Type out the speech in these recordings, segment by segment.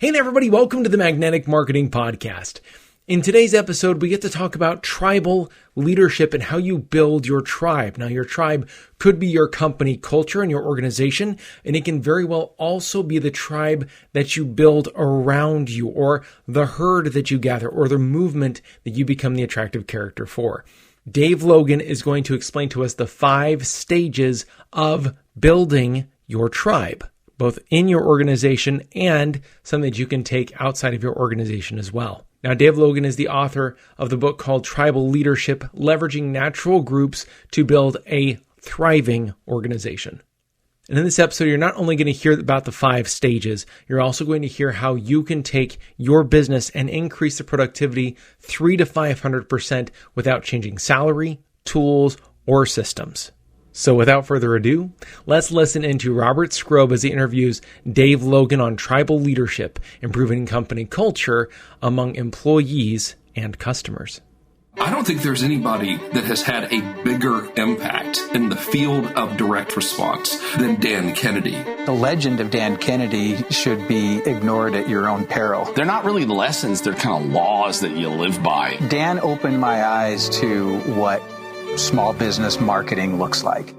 Hey there, everybody. Welcome to the Magnetic Marketing Podcast. In today's episode, we get to talk about tribal leadership and how you build your tribe. Now, your tribe could be your company culture and your organization, and it can very well also be the tribe that you build around you, or the herd that you gather, or the movement that you become the attractive character for. Dave Logan is going to explain to us the 5 stages of building your tribe, both in your organization and something that you can take outside of your organization as well. Now, Dave Logan is the author of the book called Tribal Leadership, Leveraging Natural Groups to Build a Thriving Organization. And in this episode, you're not only going to hear about the 5 stages, you're also going to hear how you can take your business and increase the productivity 300 to 500% without changing salary, tools, or systems. So without further ado, let's listen into Robert Sgrobe as he interviews Dave Logan on tribal leadership, improving company culture among employees and customers. I don't think there's anybody that has had a bigger impact in the field of direct response than Dan Kennedy. The legend of Dan Kennedy should be ignored at your own peril. They're not really lessons, they're kind of laws that you live by. Dan opened my eyes to what small business marketing looks like.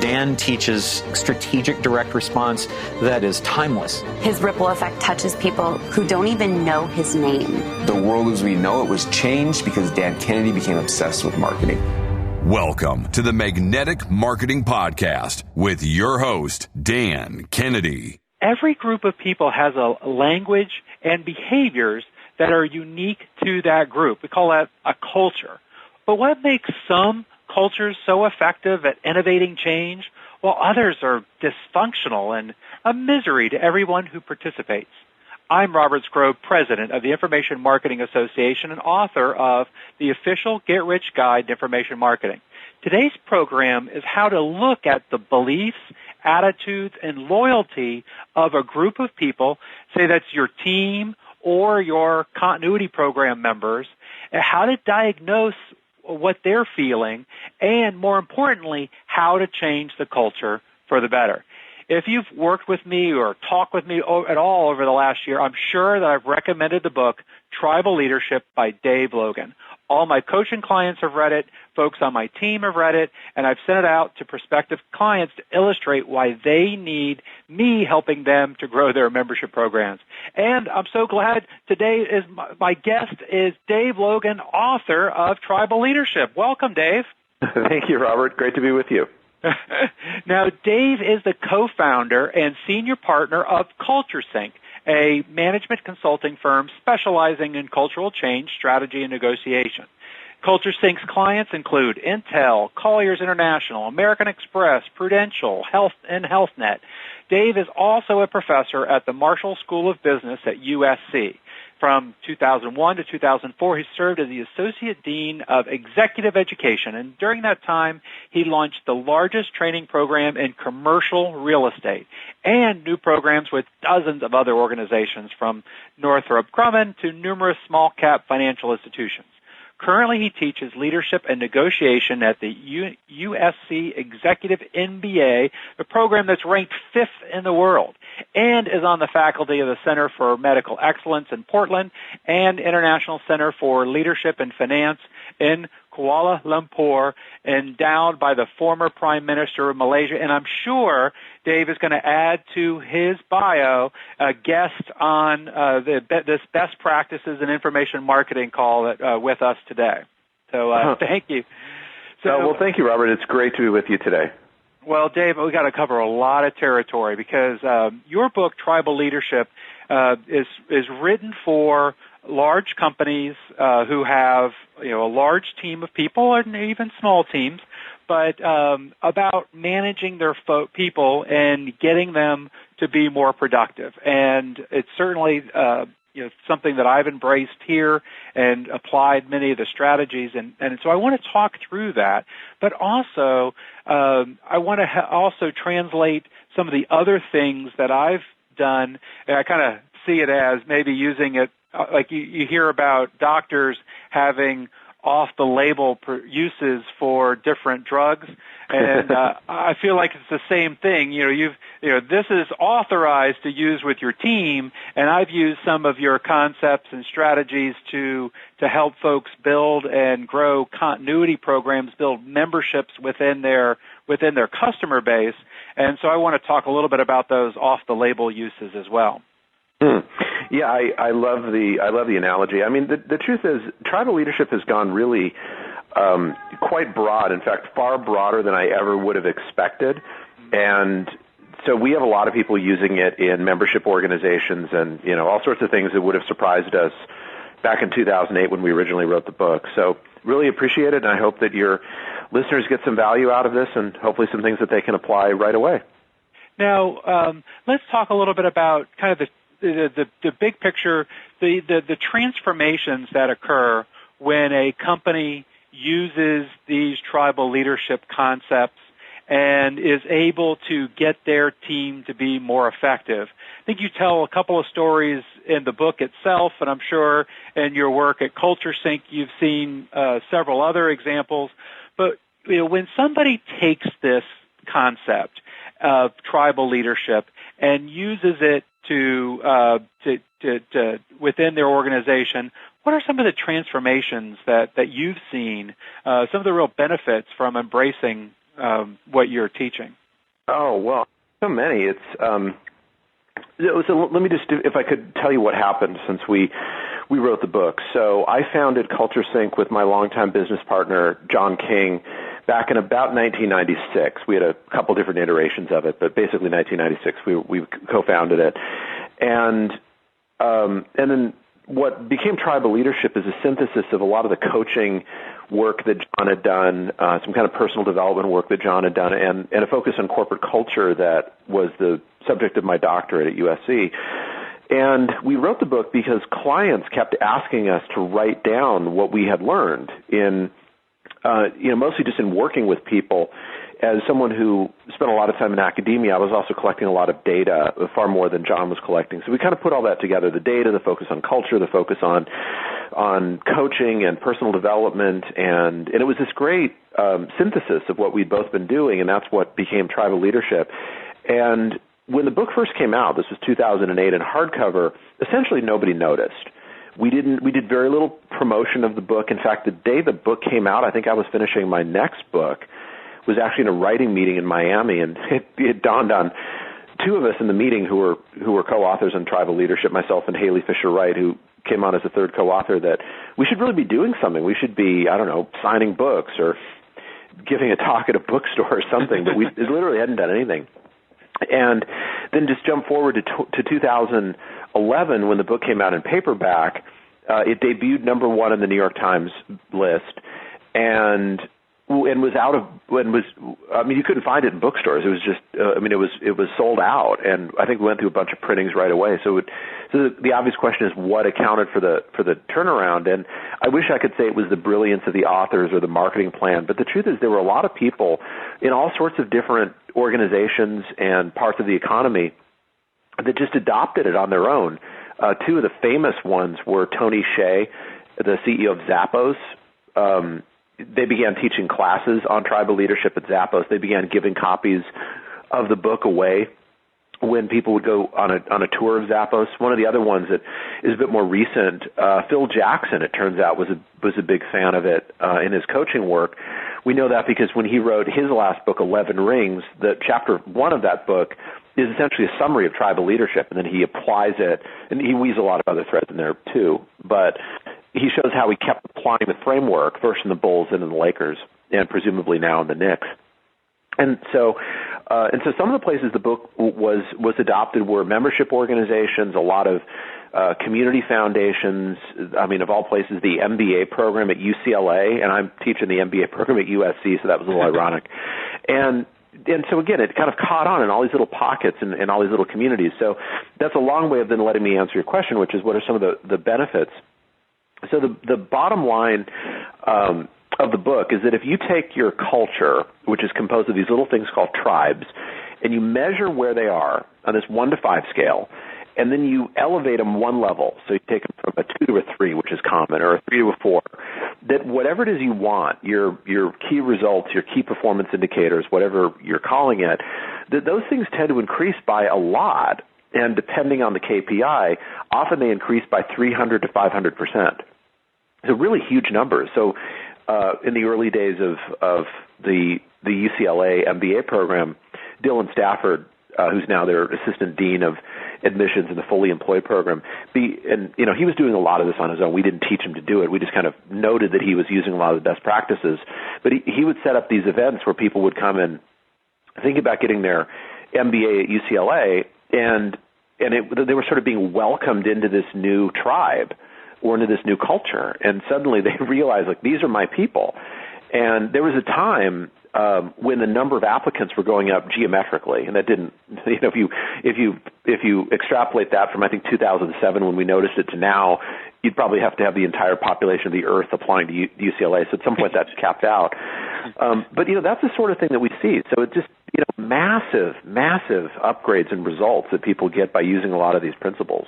Dan teaches strategic direct response that is timeless. His ripple effect touches people who don't even know his name. The world as we know it was changed because Dan Kennedy became obsessed with marketing. Welcome to the Magnetic Marketing Podcast with your host, Dan Kennedy. Every group of people has a language and behaviors that are unique to that group. We call that a culture. But what makes some cultures so effective at innovating change, while others are dysfunctional and a misery to everyone who participates? I'm Robert Sgrobe, president of the Information Marketing Association and author of the official Get Rich Guide to Information Marketing. Today's program is how to look at the beliefs, attitudes, and loyalty of a group of people, say that's your team or your continuity program members, and how to diagnose what they're feeling, and more importantly, how to change the culture for the better. If you've worked with me or talked with me at all over the last year, I'm sure that I've recommended the book Tribal Leadership by Dave Logan. All my coaching clients have read it, folks on my team have read it, and I've sent it out to prospective clients to illustrate why they need me helping them to grow their membership programs. And I'm so glad today is my guest is Dave Logan, author of Tribal Leadership. Welcome, Dave. Thank you, Robert. Great to be with you. Now, Dave is the co-founder and senior partner of CultureSync, a management consulting firm specializing in cultural change, strategy, and negotiation. CultureSync's clients include Intel, Colliers International, American Express, Prudential, Health, and HealthNet. Dave is also a professor at the Marshall School of Business at USC. From 2001 to 2004, he served as the Associate Dean of Executive Education, and during that time, he launched the largest training program in commercial real estate and new programs with dozens of other organizations, from Northrop Grumman to numerous small-cap financial institutions. Currently, he teaches leadership and negotiation at the USC Executive MBA, a program that's ranked 5th in the world, and is on the faculty of the Center for Medical Excellence in Portland and International Center for Leadership and Finance in Kuala Lumpur, endowed by the former Prime Minister of Malaysia. And I'm sure Dave is going to add to his bio a guest on this best practices in information marketing call with us today. So thank you. Well, thank you, Robert. It's great to be with you today. Well, Dave, we got to cover a lot of territory because your book, Tribal Leadership, is written for large companies who have a large team of people and even small teams, but about managing their people and getting them to be more productive. And it's certainly something that I've embraced here and applied many of the strategies. And so I want to talk through that, but also I want to also translate some of the other things that I've done. And I kind of see it as maybe using it, like you hear about doctors having off-the-label uses for different drugs. And I feel like it's the same thing. This is authorized to use with your team, and I've used some of your concepts and strategies to help folks build and grow continuity programs, build memberships within their customer base. And so I want to talk a little bit about those off-the-label uses as well. Yeah, I love the analogy. I mean, the truth is, tribal leadership has gone really quite broad. In fact, far broader than I ever would have expected. And so we have a lot of people using it in membership organizations and all sorts of things that would have surprised us back in 2008 when we originally wrote the book. So really appreciate it, and I hope that your listeners get some value out of this and hopefully some things that they can apply right away. Now, let's talk a little bit about kind of the big picture, the transformations that occur when a company uses these tribal leadership concepts and is able to get their team to be more effective. I think you tell a couple of stories in the book itself, and I'm sure in your work at CultureSync you've seen several other examples. But when somebody takes this concept of tribal leadership and uses it to within their organization, what are some of the transformations that you've seen, some of the real benefits from embracing what you're teaching? Oh, well, so many. So let me just, if I could tell you what happened since we wrote the book. So I founded CultureSync with my longtime business partner, John King, back in about 1996. We had a couple different iterations of it, but basically 1996 we co-founded it. And then what became tribal leadership is a synthesis of a lot of the coaching work that John had done, some kind of personal development work that John had done, and a focus on corporate culture that was the subject of my doctorate at USC. And we wrote the book because clients kept asking us to write down what we had learned in, mostly just in working with people. As someone who spent a lot of time in academia, I was also collecting a lot of data, far more than John was collecting. So we kind of put all that together, the data, the focus on culture, the focus on coaching and personal development, and it was this great synthesis of what we'd both been doing, and that's what became tribal leadership. And when the book first came out, this was 2008, in hardcover, essentially nobody noticed. We did very little promotion of the book. In fact, the day the book came out, I think I was finishing my next book, was actually in a writing meeting in Miami, and it dawned on two of us in the meeting who were co-authors on tribal leadership, myself and Haley Fisher-Wright, who came on as a third co-author, that we should really be doing something. We should be, signing books or giving a talk at a bookstore or something, but we literally hadn't done anything. And then just jump forward to 2011 when the book came out in paperback. It debuted #1 in the New York Times list, and you couldn't find it in bookstores. It was just, it was sold out, and I think we went through a bunch of printings right away. So the obvious question is what accounted for the turnaround, and I wish I could say it was the brilliance of the authors or the marketing plan, but the truth is there were a lot of people in all sorts of different organizations and parts of the economy that just adopted it on their own. Two of the famous ones were Tony Hsieh, the CEO of Zappos. They began teaching classes on tribal leadership at Zappos. They began giving copies of the book away when people would go on a tour of Zappos. One of the other ones that is a bit more recent, Phil Jackson, it turns out, was a big fan of it in his coaching work. We know that because when he wrote his last book, 11 Rings, the chapter 1 of that book is essentially a summary of tribal leadership, and then he applies it, and he weaves a lot of other threads in there too. But he shows how he kept applying the framework, first in the Bulls and in the Lakers, and presumably now in the Knicks. And so some of the places the book was adopted were membership organizations, a lot of community foundations. I mean, of all places, the MBA program at UCLA, and I'm teaching the MBA program at USC, so that was a little ironic. And so again, it kind of caught on in all these little pockets and all these little communities. So that's a long way of then letting me answer your question, which is what are some of the benefits. So the bottom line of the book is that if you take your culture, which is composed of these little things called tribes, and you measure where they are on this 1 to 5 scale, and then you elevate them one level. So you take them from a 2 to a 3, which is common, or a 3 to a 4, that whatever it is you want, your key results, your key performance indicators, whatever you're calling it, that those things tend to increase by a lot. And depending on the KPI, often they increase by 300 to 500%. So really huge numbers. So in the early days of the UCLA MBA program, Dylan Stafford, who's now their assistant dean of admissions in the fully employed program, he was doing a lot of this on his own. We didn't teach him to do it. We just kind of noted that he was using a lot of the best practices. But he would set up these events where people would come and think about getting their MBA at UCLA, and they were sort of being welcomed into this new tribe or into this new culture. And suddenly they realized, like, these are my people. And there was a time when the number of applicants were going up geometrically, and that didn't, if you extrapolate that from I think 2007 when we noticed it to now, you'd probably have to have the entire population of the Earth applying to UCLA. So at some point that's capped out. But that's the sort of thing that we see. So it just massive upgrades in results that people get by using a lot of these principles.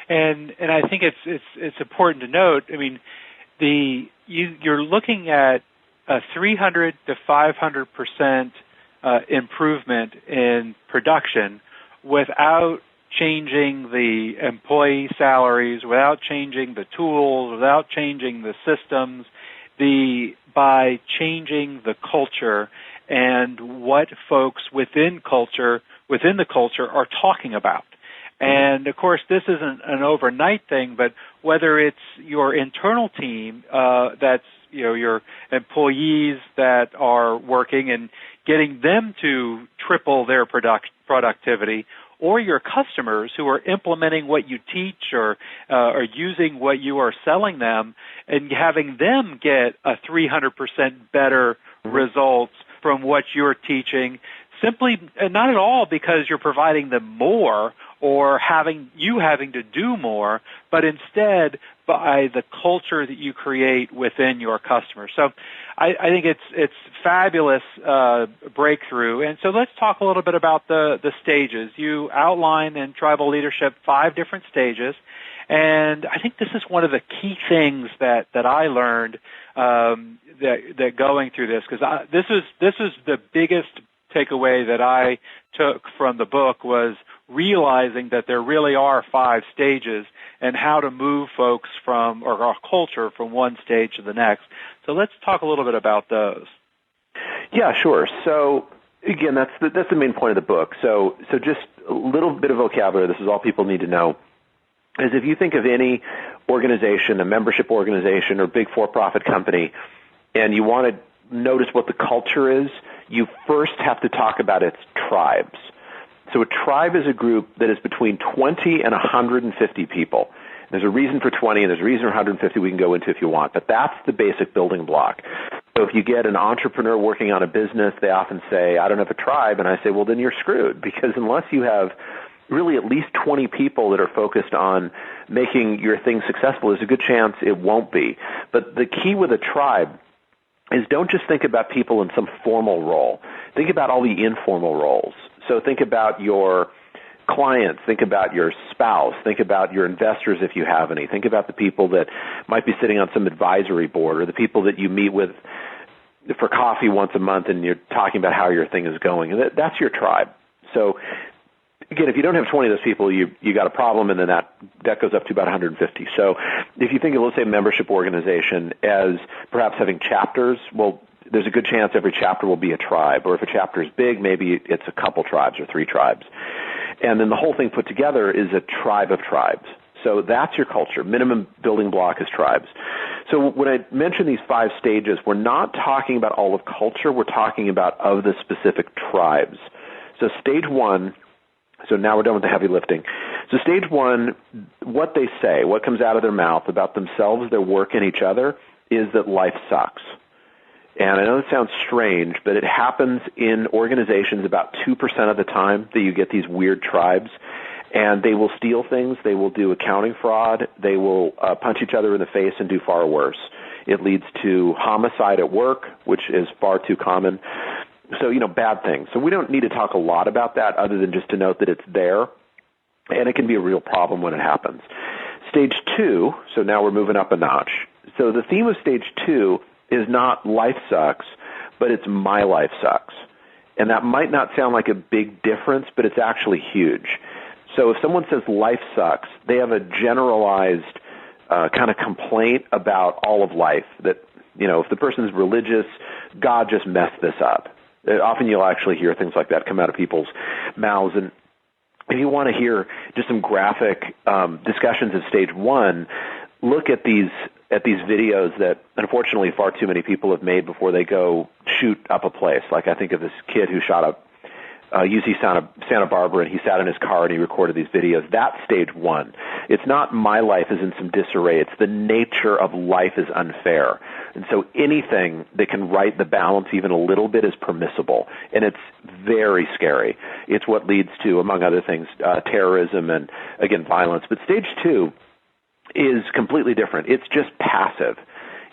And I think it's important to note. I mean, you're looking at a 300 to 500% improvement in production without changing the employee salaries, without changing the tools, without changing the systems, by changing the culture and what folks within the culture are talking about. And, of course, this isn't an overnight thing, but whether it's your internal team, that's, your employees that are working and getting them to triple their productivity, or your customers who are implementing what you teach or are using what you are selling them and having them get a 300% better results from what you're teaching, simply not at all because you're providing them more or having to do more, but instead by the culture that you create within your customers. So I think it's fabulous breakthrough. And so let's talk a little bit about the stages. You outline in Tribal Leadership 5 different stages, and I think this is one of the key things that I learned that going through this, because this is the biggest takeaway that I took from the book, was realizing that there really are 5 stages and how to move folks or our culture from one stage to the next. So let's talk a little bit about those. Yeah, sure. So again, that's the main point of the book. So just a little bit of vocabulary. This is all people need to know. Is if you think of any organization, a membership organization or big for-profit company, and you want to notice what the culture is, you first have to talk about its tribes. So a tribe is a group that is between 20 and 150 people. There's a reason for 20 and there's a reason for 150 we can go into if you want, but that's the basic building block. So if you get an entrepreneur working on a business, they often say, I don't have a tribe, and I say, well, then you're screwed, because unless you have really at least 20 people that are focused on making your thing successful, there's a good chance it won't be. But the key with a tribe is don't just think about people in some formal role. Think about all the informal roles. So think about your clients, think about your spouse, think about your investors if you have any, think about the people that might be sitting on some advisory board, or the people that you meet with for coffee once a month and you're talking about how your thing is going. And that's your tribe. So again, if you don't have 20 of those people, you got a problem, and then that goes up to about 150. So if you think of, let's say, a membership organization as perhaps having chapters, well, there's a good chance every chapter will be a tribe. Or if a chapter is big, maybe it's a couple tribes or 3 tribes. And then the whole thing put together is a tribe of tribes. So that's your culture. Minimum building block is tribes. So when I mention these 5 stages, we're not talking about all of culture. We're talking about of the specific tribes. So stage 1, so now we're done with the heavy lifting. So stage 1, what they say, what comes out of their mouth about themselves, their work, and each other is that life sucks. And I know it sounds strange, but it happens in organizations about 2% of the time that you get these weird tribes. And they will steal things. They will do accounting fraud. They will punch each other in the face and do far worse. It leads to homicide at work, which is far too common. So, bad things. So we don't need to talk a lot about that other than just to note that it's there. and it can be a real problem when it happens. Stage 2, so now we're moving up a notch. So the theme of stage 2 is not life sucks, but it's my life sucks. And that might not sound like a big difference, but it's actually huge. So if someone says life sucks, they have a generalized kind of complaint about all of life, that, if the person is religious, God just messed this up. Often you'll actually hear things like that come out of people's mouths. And if you want to hear just some graphic discussions of stage 1, look at these videos that unfortunately far too many people have made before they go shoot up a place. Like I think of this kid who shot up UC Santa Barbara, and he sat in his car and he recorded these videos. That's stage 1. It's not my life is in some disarray. It's the nature of life is unfair. And so anything that can right the balance even a little bit is permissible. And it's very scary. It's what leads to, among other things, terrorism and, again, violence. But stage 2 is completely different. It's just passive.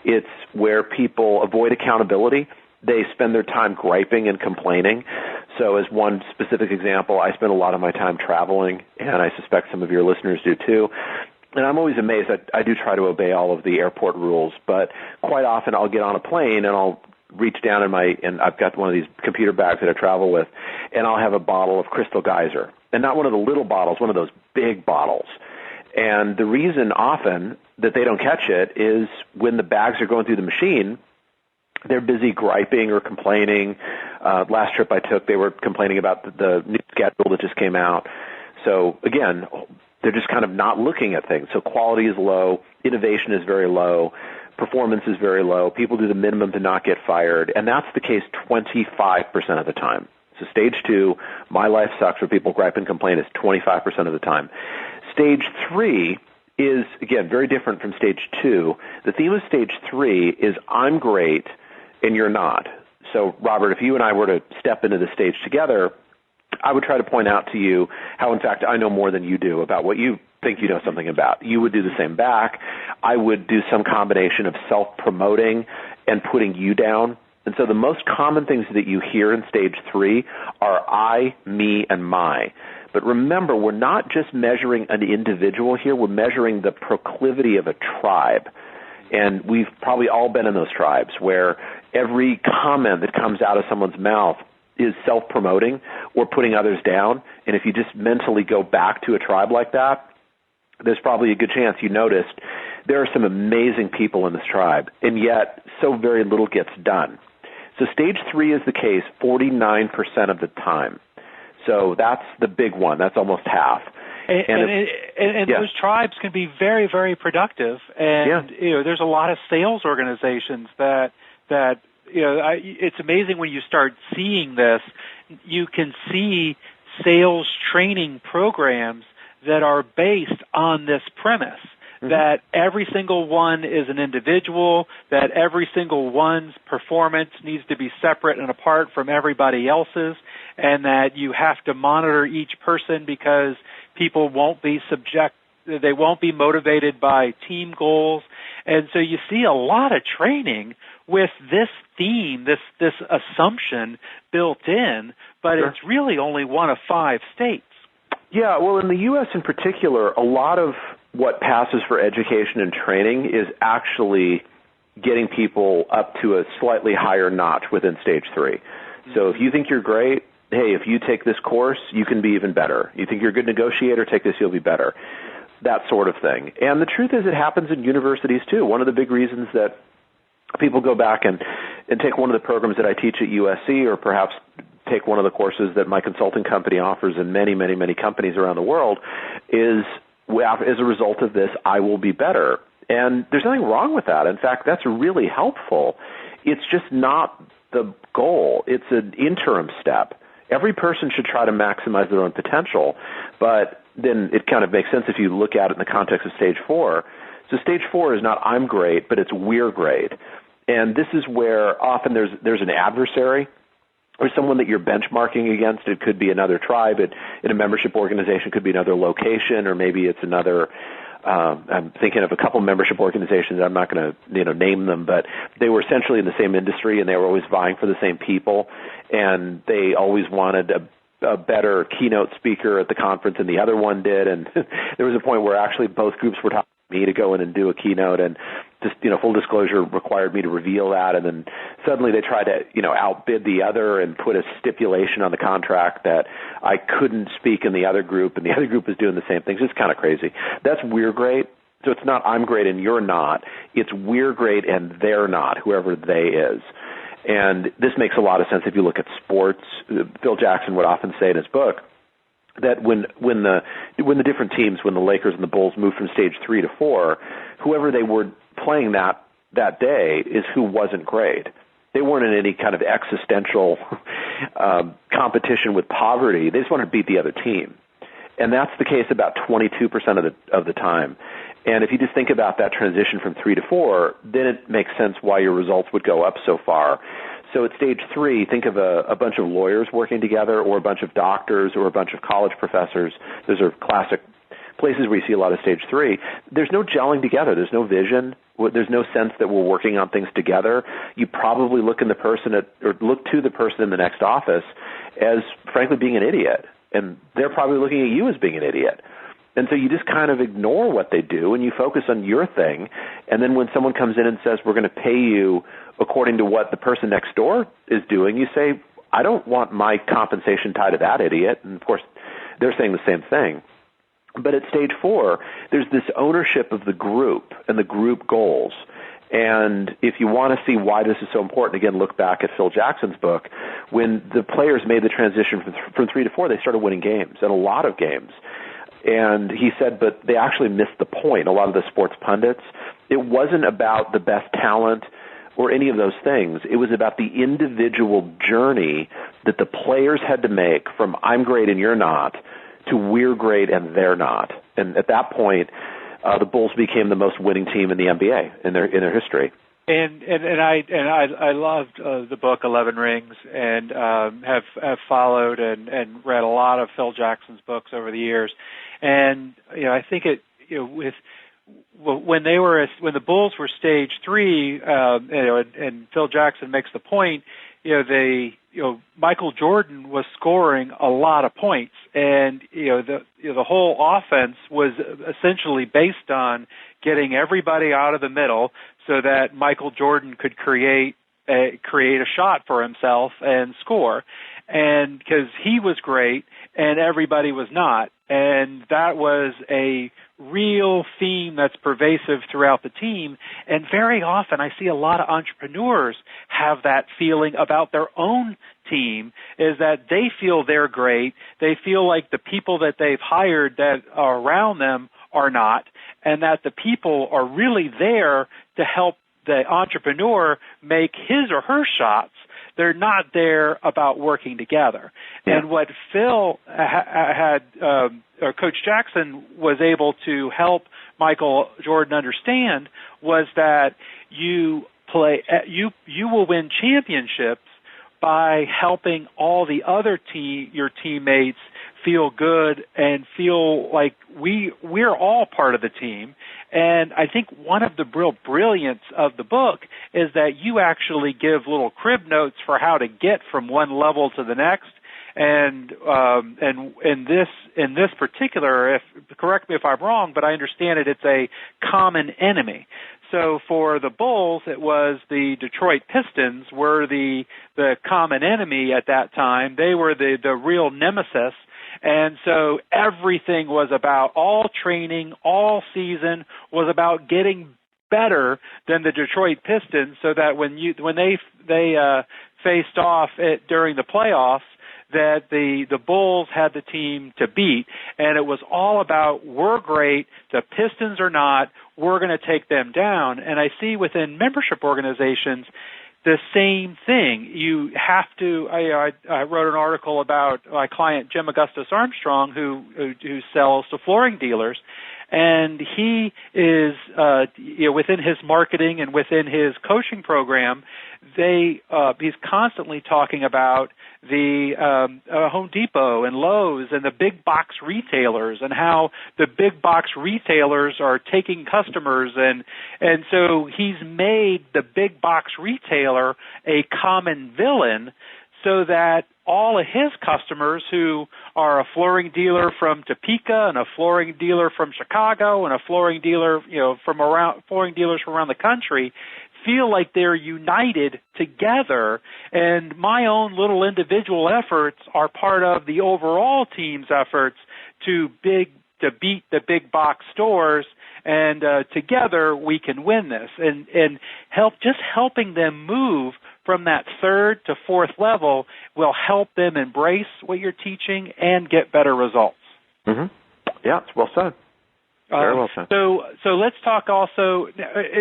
It's where people avoid accountability. They spend their time griping and complaining. So as one specific example, I spend a lot of my time traveling, and I suspect some of your listeners do too. And I'm always amazed. I do try to obey all of the airport rules, but quite often I'll get on a plane and I'll reach down and I've got one of these computer bags that I travel with, and I'll have a bottle of Crystal Geyser. And not one of the little bottles, one of those big bottles. And the reason often that they don't catch it is when the bags are going through the machine, they're busy griping or complaining. Last trip I took, they were complaining about the new schedule that just came out. So again, they're just kind of not looking at things. So quality is low, innovation is very low, performance is very low. People do the minimum to not get fired, and that's the case 25% of the time. So stage 2, my life sucks, where people gripe and complain, is 25% of the time. Stage 3 is, again, very different from stage 2. The theme of stage 3 is I'm great and you're not. So, Robert, if you and I were to step into the stage together, I would try to point out to you how, in fact, I know more than you do about what you think you know something about. You would do the same back. I would do some combination of self-promoting and putting you down. And so the most common things that you hear in stage 3 are I, me, and my. But remember, we're not just measuring an individual here. We're measuring the proclivity of a tribe. And we've probably all been in those tribes where every comment that comes out of someone's mouth is self-promoting or putting others down. And if you just mentally go back to a tribe like that, there's probably a good chance you noticed there are some amazing people in this tribe, and yet so very little gets done. So stage 3 is the case 49% of the time. So that's the big one. That's almost half. And those tribes can be very, very productive. And there's a lot of sales organizations that it's amazing when you start seeing this. You can see sales training programs that are based on this premise. That every single one is an individual, that every single one's performance needs to be separate and apart from everybody else's, and that you have to monitor each person because people won't be they won't be motivated by team goals. And so you see a lot of training with this theme, this assumption built in, but it's really only one of 5 states. Yeah, well, in the U.S. in particular, a lot of what passes for education and training is actually getting people up to a slightly higher notch within stage 3. So if you think you're great, hey, if you take this course, you can be even better. You think you're a good negotiator, take this, you'll be better. That sort of thing. And the truth is it happens in universities too. One of the big reasons that people go back and take one of the programs that I teach at USC, or perhaps take one of the courses that my consulting company offers in many, many, many companies around the world, is as a result of this, I will be better. And there's nothing wrong with that. In fact, that's really helpful. It's just not the goal. It's an interim step. Every person should try to maximize their own potential, but then it kind of makes sense if you look at it in the context of stage 4. So stage 4 is not I'm great, but it's we're great. And this is where often there's an adversary or someone that you're benchmarking against. It could be another tribe. In a membership organization, it could be another location, or maybe it's another I'm thinking of a couple membership organizations. I'm not going to name them, but they were essentially in the same industry, and they were always vying for the same people, and they always wanted a better keynote speaker at the conference than the other one did, and there was a point where actually both groups were talking to me to go in and do a keynote, and just, full disclosure required me to reveal that, and then suddenly they tried to, outbid the other and put a stipulation on the contract that I couldn't speak in the other group, and the other group was doing the same things. It's kind of crazy. That's we're great. So it's not I'm great and you're not. It's we're great and they're not, whoever they is. And this makes a lot of sense if you look at sports. Phil Jackson would often say in his book that when the different teams, when the Lakers and the Bulls moved from stage 3 to 4, whoever they were playing that day is who wasn't great. They weren't in any kind of existential competition with poverty. They just wanted to beat the other team. And that's the case about 22% of the time. And if you just think about that transition from 3 to 4, then it makes sense why your results would go up so far. So at stage 3, think of a bunch of lawyers working together, or a bunch of doctors, or a bunch of college professors. Those are classic places where you see a lot of stage 3. There's no gelling together. There's no vision. There's no sense that we're working on things together. You probably look to the person in the next office as, frankly, being an idiot. And they're probably looking at you as being an idiot. And so you just kind of ignore what they do and you focus on your thing. And then when someone comes in and says, we're going to pay you according to what the person next door is doing, you say, I don't want my compensation tied to that idiot. And, of course, they're saying the same thing. But at stage 4, there's this ownership of the group and the group goals. And if you want to see why this is so important, again, look back at Phil Jackson's book. When the players made the transition from 3 to 4, they started winning games, and a lot of games. And he said, but they actually missed the point, a lot of the sports pundits. It wasn't about the best talent or any of those things. It was about the individual journey that the players had to make from I'm great and you're not to we're great and they're not. And at that point, the Bulls became the most winning team in the NBA in their history. And I loved the book 11 Rings, and have followed and read a lot of Phil Jackson's books over the years. And I think when the Bulls were stage 3, and Phil Jackson makes the point, Michael Jordan was scoring a lot of points, and the whole offense was essentially based on getting everybody out of the middle so that Michael Jordan could create a shot for himself and score, and because he was great and everybody was not. And that was a real theme that's pervasive throughout the team. And very often I see a lot of entrepreneurs have that feeling about their own team, is that they feel they're great. They feel like the people that they've hired that are around them are not, and that the people are really there to help the entrepreneur make his or her shots. They're not there about working together. Yeah. And what Phil or Coach Jackson was able to help Michael Jordan understand was that you will win championships by helping all the other your teammates feel good and feel like we're all part of the team. And I think one of the real brilliance of the book is that you actually give little crib notes for how to get from one level to the next. And in this particular, correct me if I'm wrong, but I understand it's a common enemy. So for the Bulls, it was the Detroit Pistons were the common enemy at that time. They were the real nemesis. And so everything was about, all training, all season was about getting better than the Detroit Pistons, so that when they faced off during the playoffs, that the Bulls had the team to beat. And it was all about, we're great, the Pistons are not, we're going to take them down. And I see within membership organizations the same thing. You have to. I wrote an article about my client Jim Augustus Armstrong, who sells to flooring dealers, and he is within his marketing and within his coaching program. He's constantly talking about the Home Depot and Lowe's and the big box retailers, and how the big box retailers are taking customers, and so he's made the big box retailer a common villain, so that all of his customers who are a flooring dealer from Topeka and a flooring dealer from Chicago and a flooring dealer, flooring dealers from around the country feel like they're united together, and my own little individual efforts are part of the overall team's efforts to beat the big box stores, and together we can win this. And helping them move from that third to fourth level will help them embrace what you're teaching and get better results. Mm-hmm. Yeah, it's well said. Very well said. So let's talk also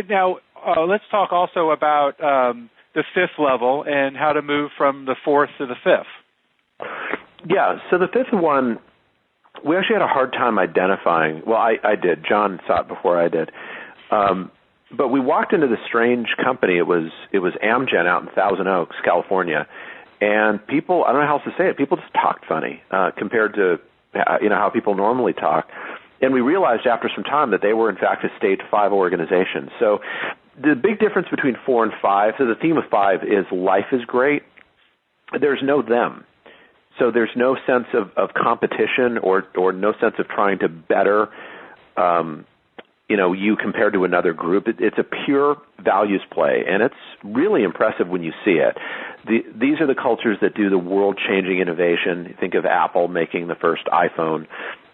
now. Let's talk also about the fifth level and how to move from the fourth to the fifth. Yeah, so the fifth one, we actually had a hard time identifying. Well, I did. John saw it before I did. But we walked into this strange company. It was Amgen out in Thousand Oaks, California. And people, I don't know how else to say it, people just talked funny compared to how people normally talk. And we realized after some time that they were, in fact, a stage 5 organization. So the big difference between 4 and 5, so the theme of 5 is life is great. There's no them. So there's no sense of competition or no sense of trying to better, you compared to another group. It's a pure values play, and it's really impressive when you see it. These are the cultures that do the world-changing innovation. Think of Apple making the first iPhone,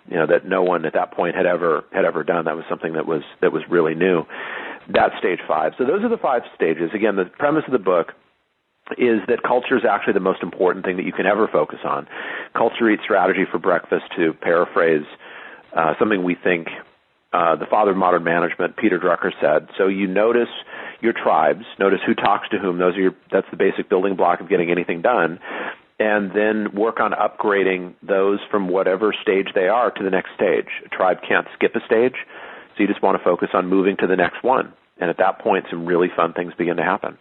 that no one at that point had ever done. That was something that was really new. That's stage 5. So those are the 5 stages. Again, the premise of the book is that culture is actually the most important thing that you can ever focus on. Culture eats strategy for breakfast, to paraphrase something we think the father of modern management, Peter Drucker, said. So you notice your tribes, notice who talks to whom. That's the basic building block of getting anything done. And then work on upgrading those from whatever stage they are to the next stage. A tribe can't skip a stage, so you just want to focus on moving to the next one. And at that point, some really fun things begin to happen.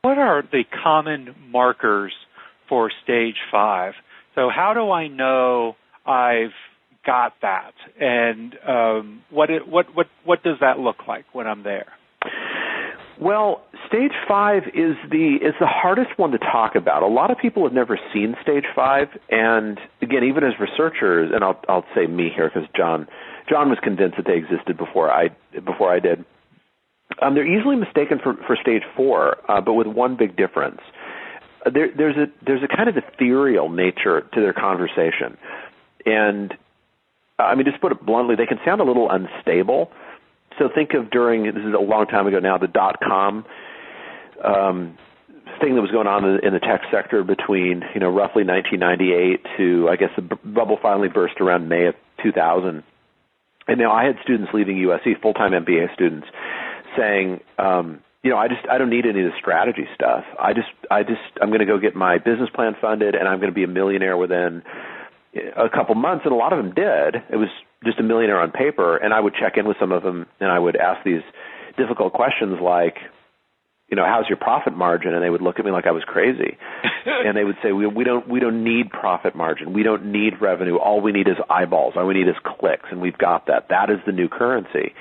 What are the common markers for stage 5? So how do I know I've got that? And what does that look like when I'm there? Well, stage 5 is the hardest one to talk about. A lot of people have never seen stage 5, and again, even as researchers, and I'll say me here because John was convinced that they existed before I did. They're easily mistaken for stage 4, but with one big difference. There's a kind of ethereal nature to their conversation, and just put it bluntly, they can sound a little unstable. So think of this is a long time ago now, the .com thing that was going on in the tech sector between, roughly 1998 to, I guess, the bubble finally burst around May of 2000. And now I had students leaving USC, full-time MBA students, saying, I don't need any of the strategy stuff. I'm going to go get my business plan funded, and I'm going to be a millionaire within a couple months, and a lot of them did. It was just a millionaire on paper, and I would check in with some of them, and I would ask these difficult questions like, how's your profit margin? And they would look at me like I was crazy. And they would say, we don't need profit margin. We don't need revenue. All we need is eyeballs. All we need is clicks, and we've got that. That is the new currency.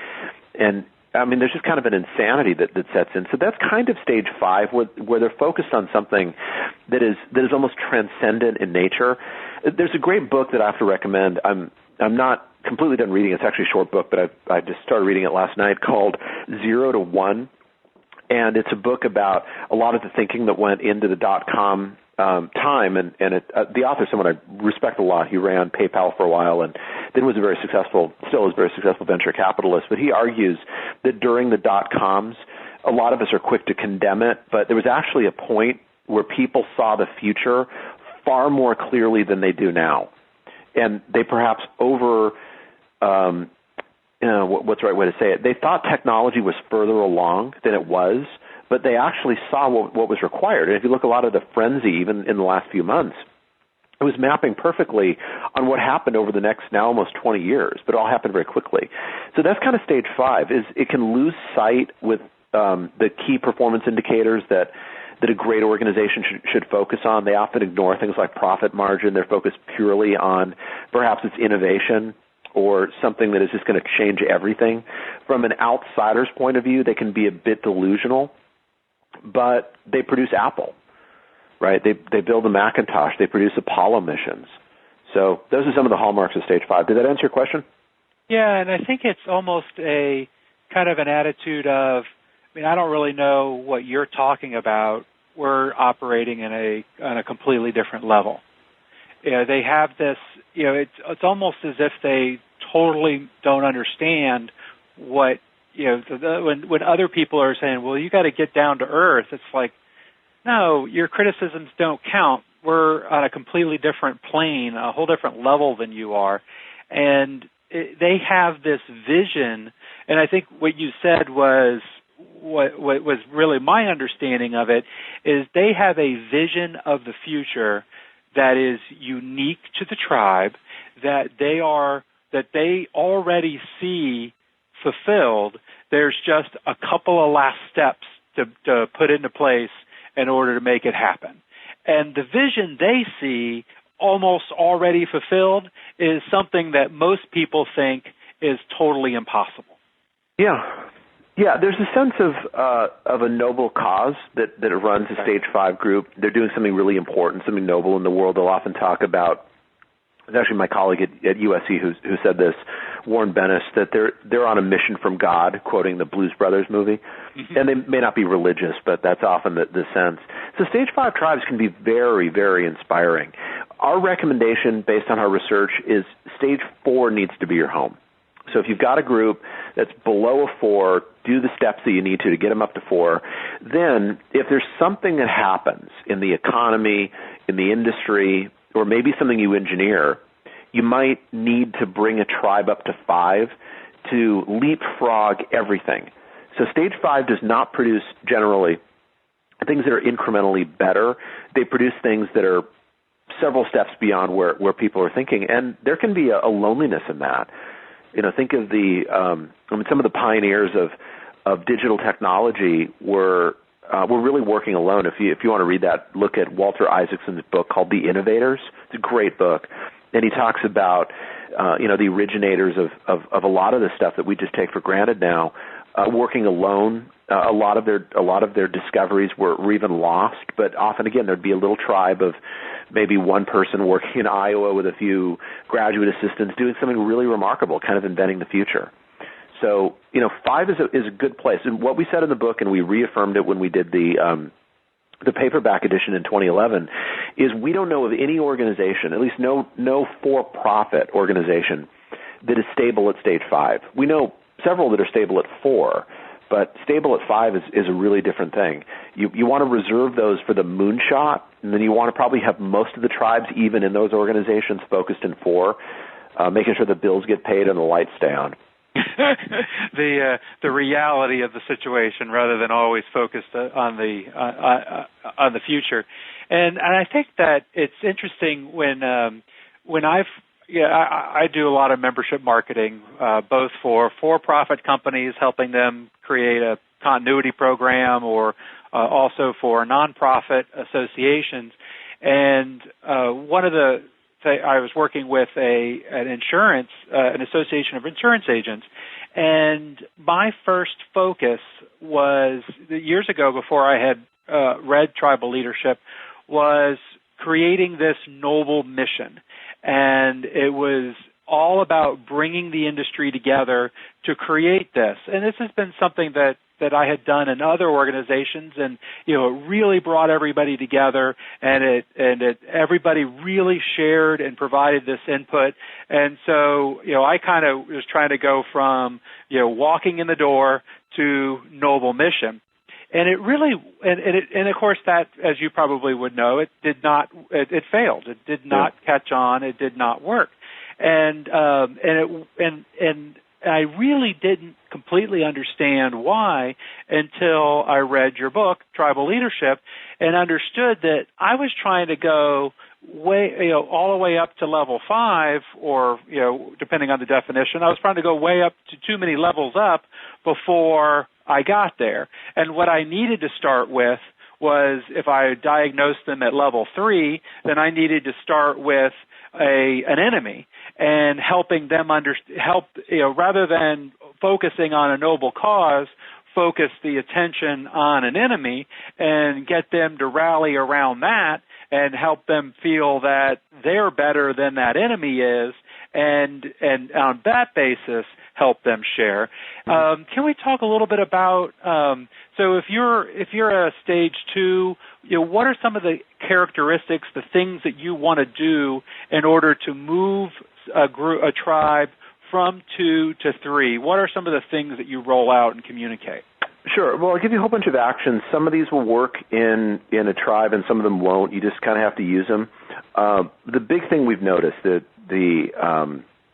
And there's just kind of an insanity that sets in. So that's kind of stage 5, where they're focused on something that is almost transcendent in nature. There's a great book that I have to recommend. I'm not completely done reading it. It's actually a short book, but I just started reading it last night, called 0 to 1. And it's a book about a lot of the thinking that went into the .com time. And the author is someone I respect a lot. He ran PayPal for a while and then was still is a very successful venture capitalist. But he argues that during the .coms, a lot of us are quick to condemn it, but there was actually a point where people saw the future far more clearly than they do now. And they perhaps what's the right way to say it? They thought technology was further along than it was, but they actually saw what was required. And if you look at a lot of the frenzy, even in the last few months, it was mapping perfectly on what happened over the next now almost 20 years, but it all happened very quickly. So that's kind of stage 5, is it can lose sight with the key performance indicators that a great organization should focus on. They often ignore things like profit margin. They're focused purely on perhaps its innovation or something that is just going to change everything. From an outsider's point of view, they can be a bit delusional, but they produce Apple. right? They build a Macintosh. They produce Apollo missions. So those are some of the hallmarks of Stage 5. Did that answer your question? Yeah, and I think it's almost a kind of an attitude of, I don't really know what you're talking about. We're operating on a completely different level. They have this, it's almost as if they totally don't understand what, when other people are saying, well, you got to get down to earth, it's like, no, your criticisms don't count. We're on a completely different plane, a whole different level than you are. And they have this vision, and I think what you said was what was really my understanding of it, is they have a vision of the future that is unique to the tribe, that they already see fulfilled. There's just a couple of last steps to put into place in order to make it happen. And the vision they see almost already fulfilled is something that most people think is totally impossible. Yeah. There's a sense of a noble cause that runs a Stage 5 group. They're doing something really important, something noble in the world. They'll often talk about, it's actually my colleague at USC who said this, Warren Bennis, that they're on a mission from God, quoting the Blues Brothers movie. Mm-hmm. And they may not be religious, but that's often the sense. So Stage 5 tribes can be very, very inspiring. Our recommendation, based on our research, is Stage 4 needs to be your home. So if you've got a group that's below a 4, do the steps that you need to get them up to 4. Then if there's something that happens in the economy, in the industry, or maybe something you engineer, you might need to bring a tribe up to 5 to leapfrog everything. So Stage 5 does not produce generally things that are incrementally better. They produce things that are several steps beyond where people are thinking. And there can be a loneliness in that. Think of some of the pioneers of digital technology were really working alone. If you want to read that, look at Walter Isaacson's book called The Innovators. It's a great book, and he talks about the originators of a lot of the stuff that we just take for granted now, working alone. A lot of their discoveries were even lost, but often again there'd be a little tribe of maybe one person working in Iowa with a few graduate assistants doing something really remarkable, kind of inventing the future. So, 5 is a good place. And what we said in the book, and we reaffirmed it when we did the paperback edition in 2011, is we don't know of any organization, at least no for-profit organization, that is stable at Stage 5. We know several that are stable at 4, but stable at 5 is a really different thing. You want to reserve those for the moonshot, and then you want to probably have most of the tribes, even in those organizations, focused in 4, making sure the bills get paid and the lights stay on. The reality of the situation, rather than always focused on the future, and I think that it's interesting when I do a lot of membership marketing, both for for-profit companies, helping them create a continuity program, or also for nonprofit associations. And I was working with an association of insurance agents, and my first focus was, years ago before I had read Tribal Leadership, was creating this noble mission. And it was all about bringing the industry together to create this. And this has been something that I had done in other organizations, and it really brought everybody together, and everybody really shared and provided this input. And so I kind of was trying to go from walking in the door to noble mission. And it really, and of course that, as you probably would know, it failed. It did not catch on. It did not work. And I really didn't completely understand why until I read your book, Tribal Leadership, and understood that I was trying to go all the way up to level 5, or, depending on the definition, I was trying to go way up to too many levels up before I got there. And what I needed to start with was, if I diagnosed them at level 3, then I needed to start with an enemy and helping them rather than focusing on a noble cause focus the attention on an enemy and get them to rally around that and help them feel that they're better than that enemy is, and on that basis help them share. Can we talk a little bit about so if you're at stage 2, what are some of the characteristics, the things that you want to do in order to move a tribe from 2 to 3? What are some of the things that you roll out and communicate? Sure. Well, I'll give you a whole bunch of actions. Some of these will work in a tribe, and some of them won't. You just kind of have to use them. The big thing we've noticed that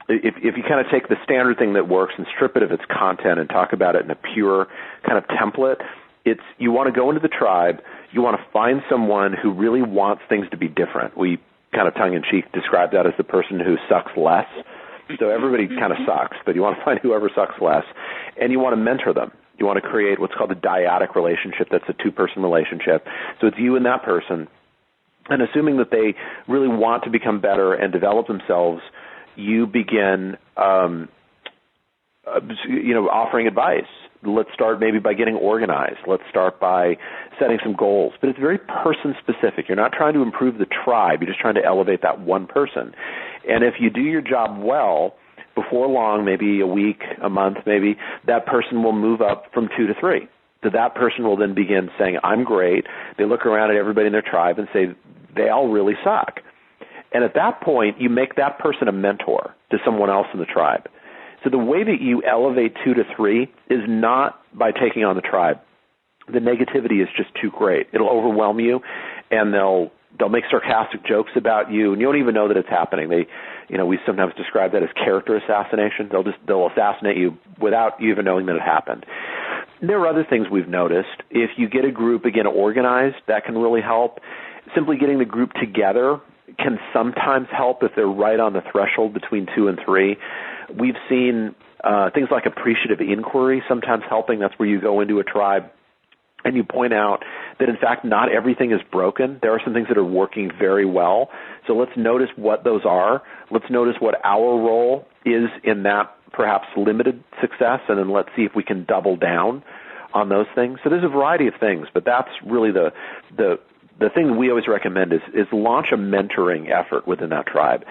if you kind of take the standard thing that works and strip it of its content and talk about it in a pure kind of template, it's you want to go into the tribe. You want to find someone who really wants things to be different. We kind of tongue-in-cheek describe that as the person who sucks less. So everybody kind of sucks, but you want to find whoever sucks less, and you want to mentor them. You want to create what's called a dyadic relationship. That's a 2-person relationship. So it's you and that person. And assuming that they really want to become better and develop themselves, you begin, offering advice. Let's start maybe by getting organized. Let's start by setting some goals. But it's very person-specific. You're not trying to improve the tribe. You're just trying to elevate that one person. And if you do your job well, before long, maybe a week, a month, maybe, that person will move up from 2 to 3. So that person will then begin saying, I'm great. They look around at everybody in their tribe and say, they all really suck. And at that point, you make that person a mentor to someone else in the tribe. So the way that you elevate 2 to 3 is not by taking on the tribe. The negativity is just too great. It'll overwhelm you, and they'll make sarcastic jokes about you, and you don't even know that it's happening. We sometimes describe that as character assassination. They'll assassinate you without you even knowing that it happened. There are other things we've noticed. If you get a group, again, organized, that can really help. Simply getting the group together can sometimes help if they're right on the threshold between 2 and 3. We've seen things like appreciative inquiry sometimes helping. That's where you go into a tribe and you point out that, in fact, not everything is broken. There are some things that are working very well. So let's notice what those are. Let's notice what our role is in that perhaps limited success, and then let's see if we can double down on those things. So there's a variety of things, but that's really the thing we always recommend is launch a mentoring effort within that tribe.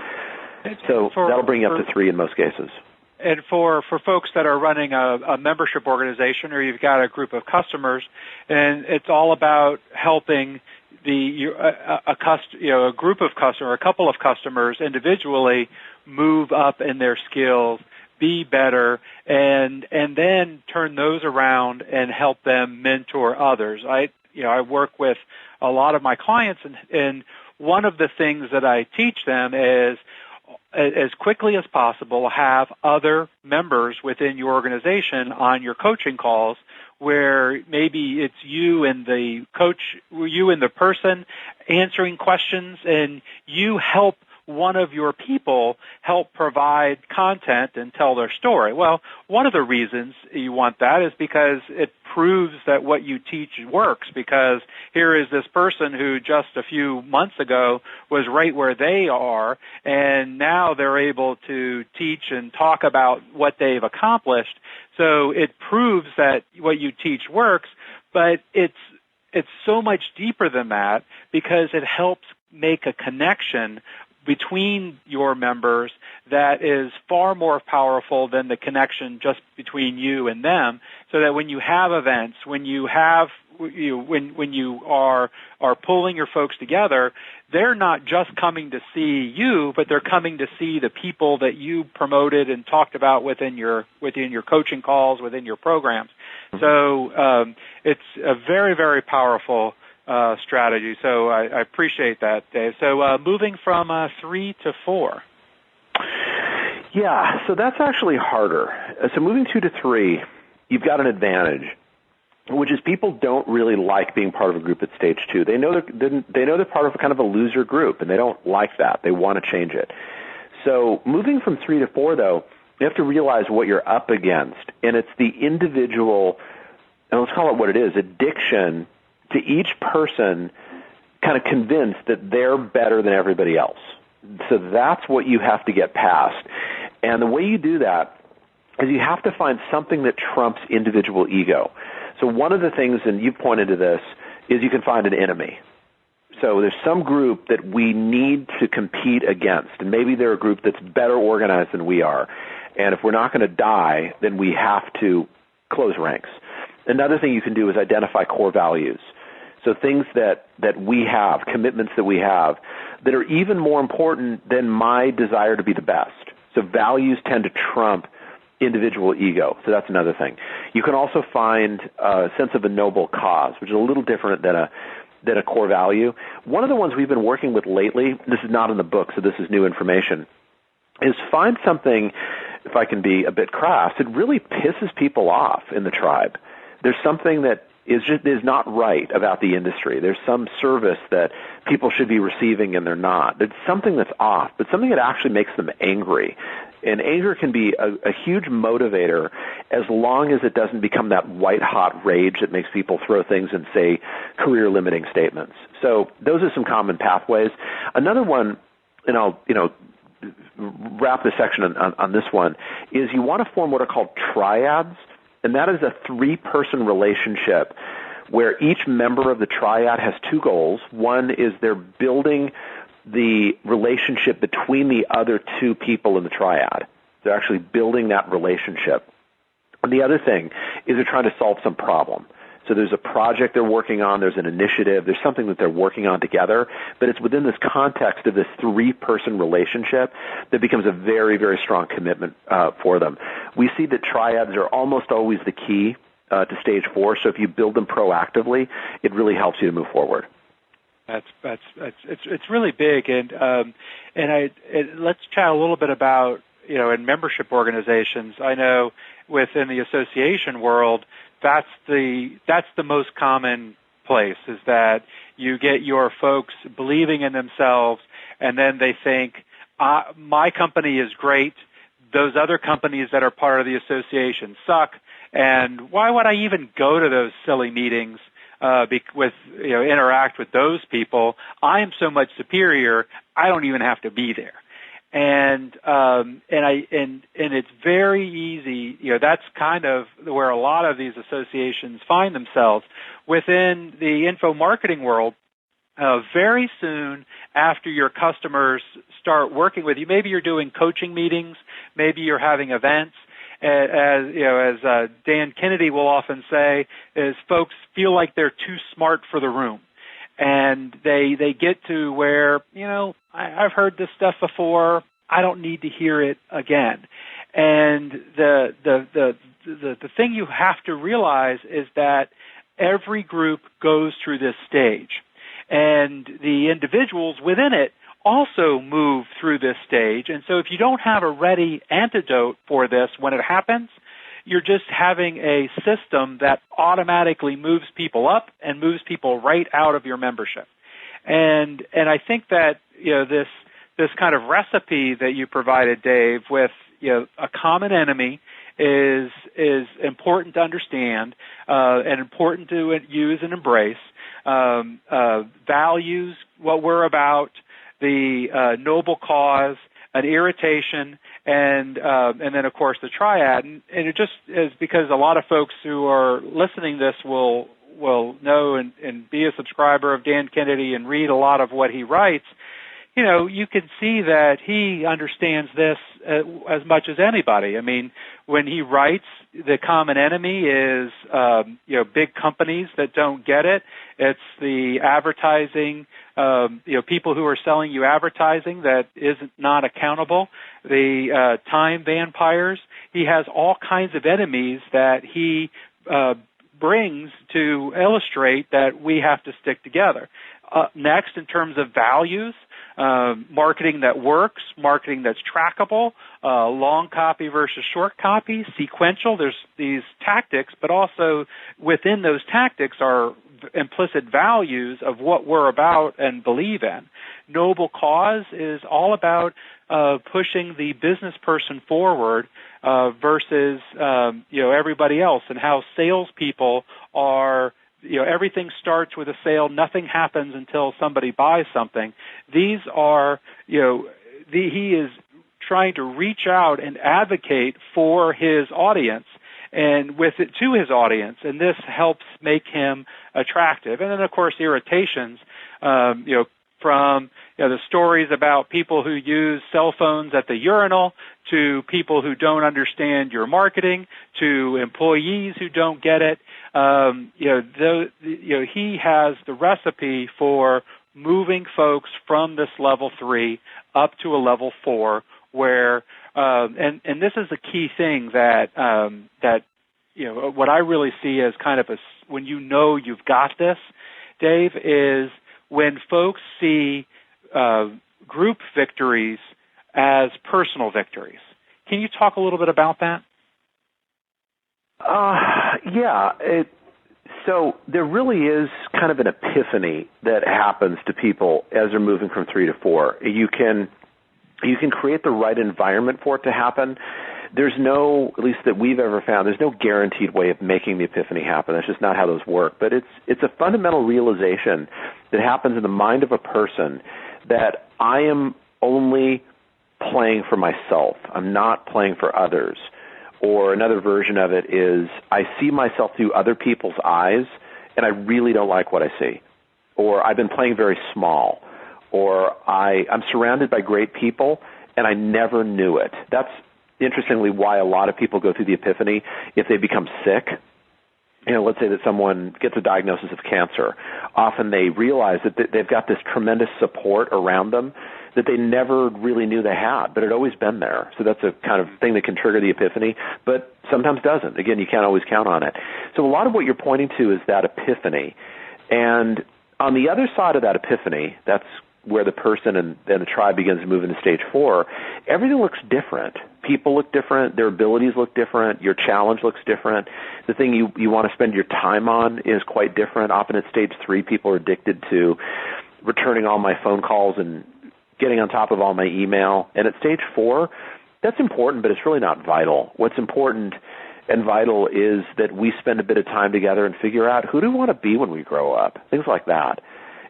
So that'll bring you up to 3 in most cases. And for folks that are running a membership organization, or you've got a group of customers, and it's all about helping a group of customers, a couple of customers individually move up in their skills, be better, and then turn those around and help them mentor others. I work with a lot of my clients, and one of the things that I teach them is, as quickly as possible, have other members within your organization on your coaching calls where maybe it's you and the person answering questions, and you help one of your people help provide content and tell their story. Well, one of the reasons you want that is because it proves that what you teach works, because here is this person who just a few months ago was right where they are, and now they're able to teach and talk about what they've accomplished. So it proves that what you teach works, but it's so much deeper than that, because it helps make a connection between your members that is far more powerful than the connection just between you and them, so that when you have events, when you are pulling your folks together, they're not just coming to see you, but they're coming to see the people that you promoted and talked about within your coaching calls, within your programs. So it's a very, very powerful strategy. So I appreciate that, Dave. So moving from 3 to 4. Yeah, so that's actually harder. So moving 2 to 3, you've got an advantage, which is people don't really like being part of a group at stage 2. They know they're part of kind of a loser group, and they don't like that. They want to change it. So moving from 3 to 4, though, you have to realize what you're up against, and it's the individual, and let's call it what it is, addiction to each person kind of convinced that they're better than everybody else. So that's what you have to get past. And the way you do that is you have to find something that trumps individual ego. So one of the things, and you pointed to this, is you can find an enemy. So there's some group that we need to compete against, and maybe they're a group that's better organized than we are. And if we're not going to die, then we have to close ranks. Another thing you can do is identify core values. So things that we have, commitments that we have, that are even more important than my desire to be the best. So values tend to trump individual ego. So that's another thing. You can also find a sense of a noble cause, which is a little different than a core value. One of the ones we've been working with lately, this is not in the book, so this is new information, is find something, if I can be a bit crass, it really pisses people off in the tribe. There's something that is not right about the industry. There's some service that people should be receiving and they're not. There's something that's off, but something that actually makes them angry. And anger can be a huge motivator as long as it doesn't become that white-hot rage that makes people throw things and say career-limiting statements. So those are some common pathways. Another one, and I'll wrap this section on this one, is you want to form what are called triads. And that is a 3-person relationship where each member of the triad has 2 goals. One is they're building the relationship between the other 2 people in the triad. They're actually building that relationship. And the other thing is they're trying to solve some problem. So there's a project they're working on, there's an initiative, there's something that they're working on together, but it's within this context of this 3-person relationship that becomes a very, very strong commitment for them. We see that triads are almost always the key to stage 4, so if you build them proactively, it really helps you to move forward. It's really big, and let's chat a little bit about, in membership organizations. I know within the association world, that's the most common place, is that you get your folks believing in themselves, and then they think, my company is great, those other companies that are part of the association suck, and why would I even go to those silly meetings interact with those people? I am so much superior, I don't even have to be there. And it's very easy, that's kind of where a lot of these associations find themselves. Within the info marketing world, very soon after your customers start working with you, maybe you're doing coaching meetings, maybe you're having events, as Dan Kennedy will often say, is folks feel like they're too smart for the room. And they get to where, I've heard this stuff before, I don't need to hear it again. And the thing you have to realize is that every group goes through this stage. And the individuals within it also move through this stage. And so if you don't have a ready antidote for this when it happens, you're just having a system that automatically moves people up and moves people right out of your membership. And I think that, this kind of recipe that you provided, Dave, with, a common enemy is important to understand, and important to use and embrace. Values, what we're about, the noble cause, an irritation, and then of course the triad. And it just is because a lot of folks who are listening to this will know and be a subscriber of Dan Kennedy and read a lot of what he writes. You can see that he understands this as much as anybody. I mean, when he writes, the common enemy is, big companies that don't get it. It's the advertising, people who are selling you advertising that isn't not accountable. The time vampires. He has all kinds of enemies that he brings to illustrate that we have to stick together. Next, in terms of values, marketing that works, marketing that's trackable, long copy versus short copy, sequential. There's these tactics, but also within those tactics are implicit values of what we're about and believe in. Noble cause is all about pushing the business person forward versus everybody else, and how salespeople are. Everything starts with a sale. Nothing happens until somebody buys something. These are, he is trying to reach out and advocate for his audience and with it to his audience, and this helps make him attractive. And then, of course, irritations, from the stories about people who use cell phones at the urinal, to people who don't understand your marketing, to employees who don't get it. He has the recipe for moving folks from this level 3 up to a level 4, where and this is a key thing that what I really see as kind of when you've got this, Dave, is when folks see group victories as personal victories. Can you talk a little bit about that? So there really is kind of an epiphany that happens to people as they're moving from 3 to 4. You can create the right environment for it to happen. There's no, at least that we've ever found, there's no guaranteed way of making the epiphany happen. That's just not how those work. But it's a fundamental realization that happens in the mind of a person that I am only playing for myself. I'm not playing for others. Or another version of it is I see myself through other people's eyes, and I really don't like what I see. Or I've been playing very small. Or I'm surrounded by great people, and I never knew it. That's interestingly why a lot of people go through the epiphany if they become sick. Let's say that someone gets a diagnosis of cancer. Often they realize that they've got this tremendous support around them that they never really knew they had, but it had always been there. So that's a kind of thing that can trigger the epiphany, but sometimes doesn't. Again, you can't always count on it. So a lot of what you're pointing to is that epiphany. And on the other side of that epiphany, that's where the person and the tribe begins to move into stage 4, everything looks different. People look different. Their abilities look different. Your challenge looks different. The thing you want to spend your time on is quite different. Often at stage 3, people are addicted to returning all my phone calls and getting on top of all my email. And at stage 4, that's important, but it's really not vital. What's important and vital is that we spend a bit of time together and figure out who do we want to be when we grow up, things like that.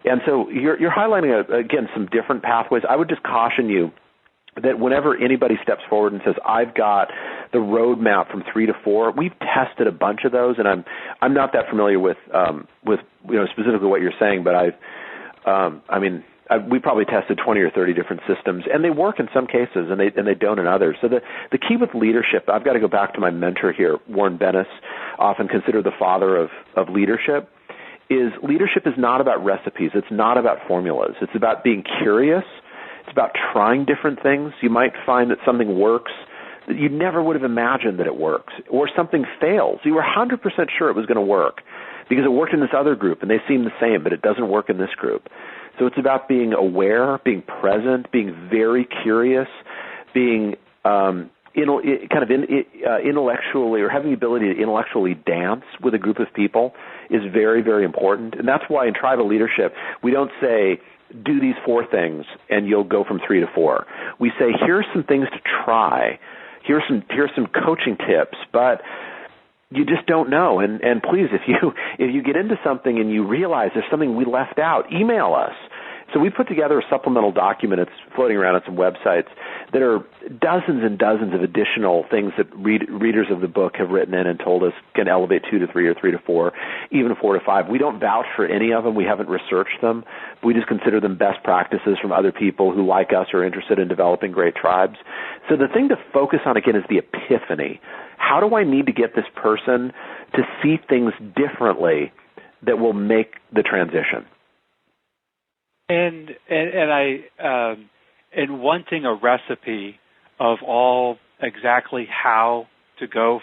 And so you're highlighting, again, some different pathways. I would just caution you that whenever anybody steps forward and says, I've got the roadmap from 3 to 4, we've tested a bunch of those, and I'm not that familiar with specifically what you're saying, but we probably tested 20 or 30 different systems, and they work in some cases, and they don't in others. So the key with leadership, I've got to go back to my mentor here, Warren Bennis, often considered the father of leadership, is leadership is not about recipes. It's not about formulas. It's about being curious. It's about trying different things. You might find that something works that you never would have imagined that it works, or something fails. You were 100% sure it was going to work because it worked in this other group, and they seem the same, but it doesn't work in this group. So it's about being aware, being present, being very curious, being intellectually, or having the ability to intellectually dance with a group of people is very, very important. And that's why in tribal leadership, we don't say, do these 4 things and you'll go from 3 to 4. We say, here's some things to try. Here's some coaching tips, but you just don't know. And please, if you get into something and you realize there's something we left out, email us. So we put together a supplemental document. It's floating around on some websites that are dozens and dozens of additional things that readers of the book have written in and told us can elevate 2 to 3 or 3 to 4, even 4 to 5. We don't vouch for any of them. We haven't researched them. We just consider them best practices from other people who, like us, are interested in developing great tribes. So the thing to focus on, again, is the epiphany. How do I need to get this person to see things differently that will make the transition? And wanting a recipe of all exactly how to go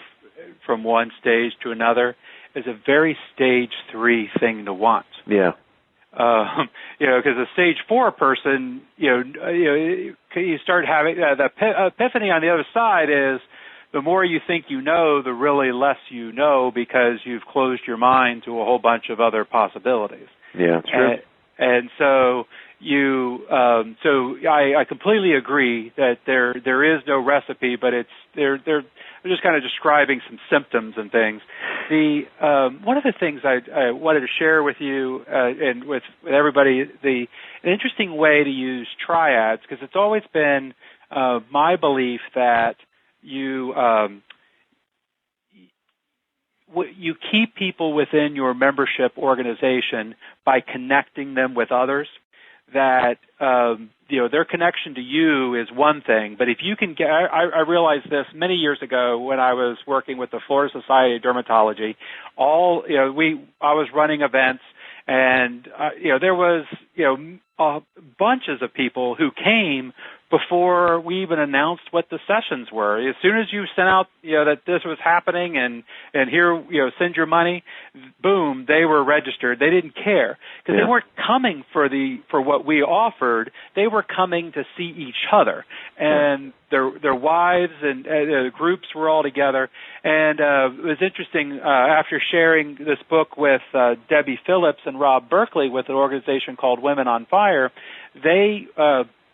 from one stage to another is a very stage 3 thing to want. Yeah. Because a stage 4 person, you start having the epiphany on the other side is the more you think you know, the really less you know because you've closed your mind to a whole bunch of other possibilities. Yeah, it's true. And so I completely agree that there is no recipe, but they're just kind of describing some symptoms and things. One of the things I wanted to share with you and with everybody, an interesting way to use triads, because it's always been my belief that you keep people within your membership organization by connecting them with others. That their connection to you is one thing, but if you can get, I realized this many years ago when I was working with the Florida Society of Dermatology. I was running events, and there was bunches of people who came before we even announced what the sessions were. As soon as you sent out that this was happening and here send your money, boom, they were registered. They didn't care because they weren't coming for what we offered. They were coming to see each other, and their wives and groups were all together. And it was interesting after sharing this book with Debbie Phillips and Rob Berkeley with an organization called Women on Fire. They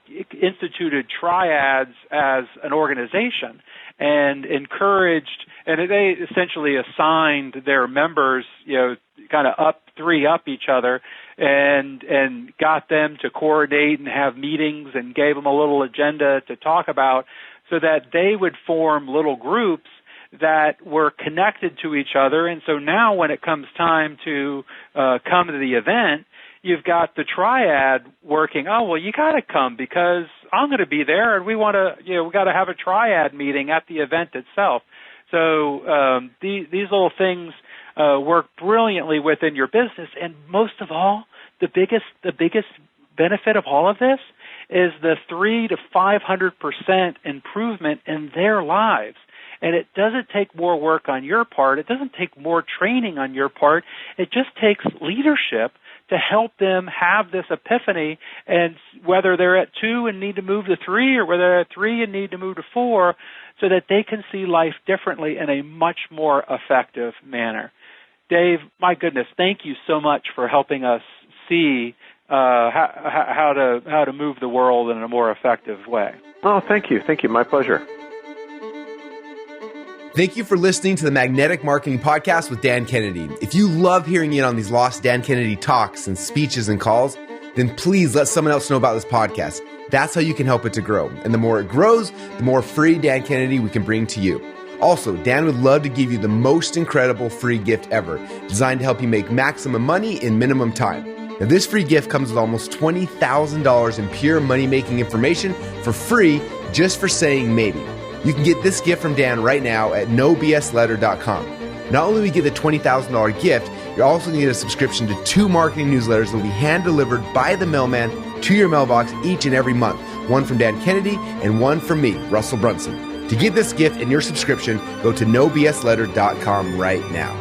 instituted triads as an organization and encouraged, and they essentially assigned their members, kind of three up each other, and got them to coordinate and have meetings and gave them a little agenda to talk about so that they would form little groups that were connected to each other. And so now when it comes time to come to the event, you've got the triad working. Oh, well, you got to come because I'm going to be there, and we want to, we got to have a triad meeting at the event itself. So these little things work brilliantly within your business, and most of all, the biggest benefit of all of this is the 300 to 500% improvement in their lives. And it doesn't take more work on your part. It doesn't take more training on your part. It just takes leadership to help them have this epiphany, and whether they're at 2 and need to move to 3, or whether they're at 3 and need to move to 4, so that they can see life differently in a much more effective manner. Dave, my goodness, thank you so much for helping us see how to move the world in a more effective way. Oh, thank you. Thank you. My pleasure. Thank you for listening to the Magnetic Marketing Podcast with Dan Kennedy. If you love hearing in on these lost Dan Kennedy talks and speeches and calls, then please let someone else know about this podcast. That's how you can help it to grow. And the more it grows, the more free Dan Kennedy we can bring to you. Also, Dan would love to give you the most incredible free gift ever, designed to help you make maximum money in minimum time. Now, this free gift comes with almost $20,000 in pure money-making information for free just for saying maybe. You can get this gift from Dan right now at nobsletter.com. Not only will you get the $20,000 gift, you're also going to get a subscription to 2 marketing newsletters that will be hand-delivered by the mailman to your mailbox each and every month. One from Dan Kennedy and one from me, Russell Brunson. To get this gift and your subscription, go to nobsletter.com right now.